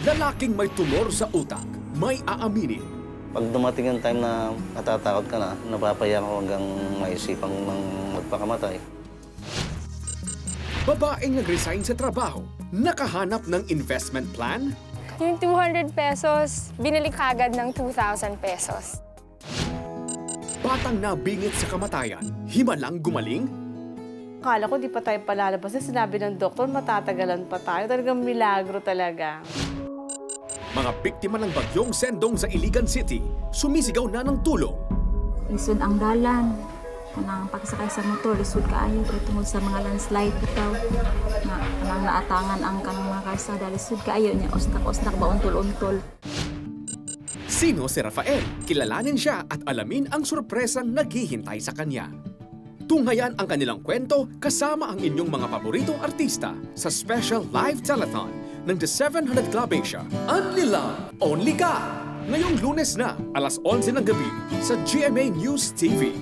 Lalaking may tumor sa utak, may aaminin. Pag dumating yung time na natatakot ka na, napapaya ko hanggang maisipang magpakamatay. Babaeng nag-resign sa trabaho, nakahanap ng investment plan? Yung 200 pesos, binili kagad ng 2,000 pesos. Batang nabingit sa kamatayan, himalang gumaling? Akala ko di pa tayo palalabas. Sinabi ng doktor, matatagalan pa tayo. Talagang milagro talaga. Mga biktima ng bagyong Sendong sa Iligan City, sumisigaw na ng tulong. Lisod ang dalan. Kanang pagsakay sa motor, lisod kaayo kay tungod sa mga landslide bitaw. Na kanang naatangan ang kanang mga kalsada, lisod kaayo niya usnak-usnak ba untol-untol. Sino si Rafael? Kilalanin siya at alamin ang sorpresang naghihintay sa kanya. Tunghayan ang kanilang kwento kasama ang inyong mga paboritong artista sa special live telethon ng The 700 Club Asia. Only Love, Only God! Ngayong Lunes na, alas 11 ng gabi sa GMA News TV.